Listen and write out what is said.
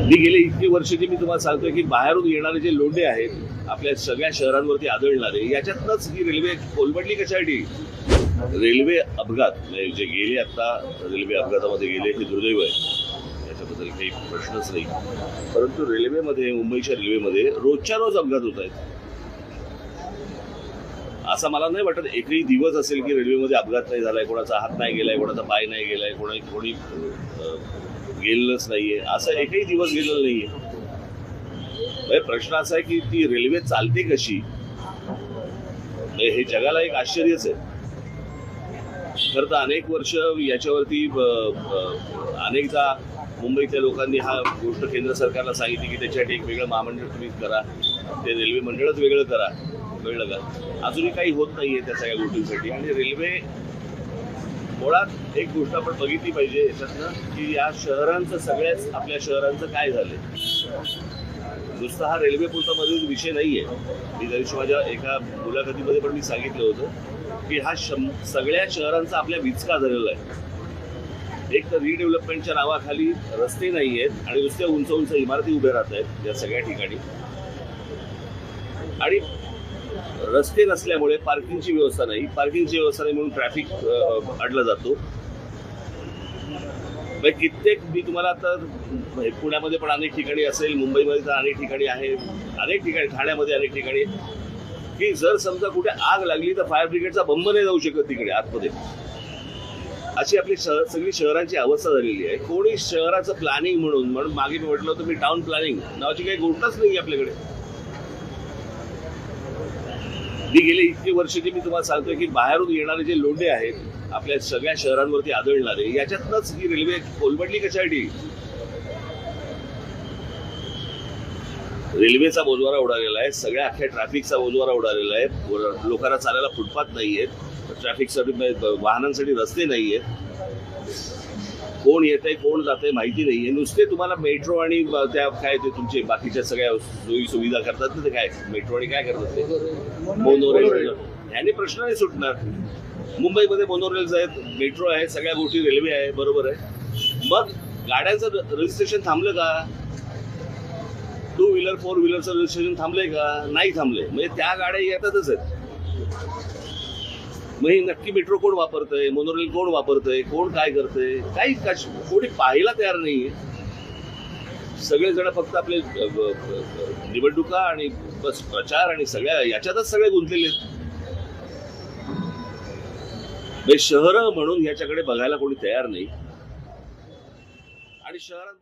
मी गेले इतकी वर्ष जे मी तुम्हाला सांगतोय की बाहेरून येणारे जे लोंढे आहेत आपल्या सगळ्या शहरांवरती आदळणारे, याच्यातनंच ही रेल्वे कोलमडली कशासाठी? रेल्वे अपघात म्हणजे जे गेले आता रेल्वे अपघातामध्ये गेले हे दुर्दैव आहे, याच्याबद्दल काही प्रश्नच नाही. परंतु रेल्वेमध्ये, मुंबईच्या रेल्वेमध्ये रोजच्या रोज अपघात होत आहेत. असं मला नाही वाटत एकही दिवस असेल की रेल्वेमध्ये अपघात नाही झालाय, कोणाचा हात नाही गेलाय, कोणाचा पाय नाही गेलाय, कोणी गेलेलंच नाहीये, असं एकही दिवस गेलेलं नाहीये. प्रश्न असा आहे की ती रेल्वे चालते कशी, हे जगाला एक आश्चर्यच आहे. खरं तर अनेक वर्ष याच्यावरती अनेकदा मुंबईतल्या लोकांनी हा गोष्ट केंद्र सरकारला सांगितली की त्याच्यासाठी एक वेगळं महामंडळ तुम्ही करा, ते रेल्वे मंडळच वेगळं करा. कळलं का? अजूनही काही होत नाहीये त्या सगळ्या गोष्टींसाठी. आणि रेल्वे मुळात एक गोष्ट आपण बघितली पाहिजे याच्यातनं की या शहरांचं, सगळ्याच आपल्या शहरांचं काय झालंय. नुसता हा रेल्वे पुरता मधील विषय नाहीये. मी त्या दिवशी माझ्या एका मुलाखतीमध्ये पण मी सांगितलं होतं की हा सगळ्या शहरांचा आपल्या विचका झालेला आहे. एक तर रिडेव्हलपमेंटच्या नावाखाली रस्ते नाही आहेत आणि नुसत्या उंच उंच इमारती उभ्या राहत आहेत या सगळ्या ठिकाणी. आणि रस्ते नसल्यामुळे पार्किंगची व्यवस्था नाही, पार्किंगची व्यवस्था नाही म्हणून ट्रॅफिक अडला जातो. कित्येक, मी तुम्हाला आता पुण्यामध्ये पण अनेक ठिकाणी असेल, मुंबईमध्ये तर अनेक ठिकाणी आहे, अनेक ठिकाणी, ठाण्यामध्ये अनेक ठिकाणी, की जर समजा कुठे आग लागली तर फायर ब्रिगेडचा बंब नाही जाऊ शकत तिकडे आतमध्ये. अशी आपली सगळी शहरांची अवस्था झालेली आहे. कोणी शहराचं प्लॅनिंग म्हणून मागे मी म्हटलं होतं मी टाउन प्लॅनिंग नावाची काही गोष्टच नाही आपल्याकडे. मी गेले इतकी वर्ष जे मी तुम्हाला सांगतोय की बाहेरून येणारे जे लोंढे आहेत आपल्या सगळ्या शहरांवरती आदळणारे, याच्यातनंच ही रेल्वे कोलमडली कशासाठी? रेल्वेचा बोजवारा उडालेला आहे, सगळ्या अख्ख्या ट्रॅफिकचा बोजवारा उडालेला आहे. लोकांना चालायला फुटपाथ नाहीयेत, ट्रॅफिकसाठी वाहनांसाठी रस्ते नाहीयेत, कोण येतंय कोण जातंय माहिती नाहीये. नुसते तुम्हाला मेट्रो आणि त्या काय ते तुमचे बाकीच्या सगळ्या सोयी सुविधा करतात ना, ते काय मेट्रो आणि काय करतात ते मोनोरेल, ह्याने प्रश्न नाही सुटणार. मुंबईमध्ये मोनोरेल्स आहेत, मेट्रो आहे, सगळ्या गोष्टी रेल्वे आहे, बरोबर आहे. मग गाड्यांचं रजिस्ट्रेशन थांबलं का? 2 व्हीलर 4 व्हीलरचं रजिस्ट्रेशन थांबलंय का? नाही थांबलंय. म्हणजे त्या गाड्या येतातच आहेत. मग ही नक्की मेट्रो कोण वापरतंय, मोनोरेल कोण वापरतंय, कोण काय करतंय, काही कोणी पाहायला तयार नाहीये. सगळेजण फक्त आपले निवडणुका आणि बस प्रचार आणि सगळ्या याच्यातच सगळे गुंतलेले आहेत. शहरं म्हणून ह्याच्याकडे बघायला कोणी तयार नाही. आणि शहरात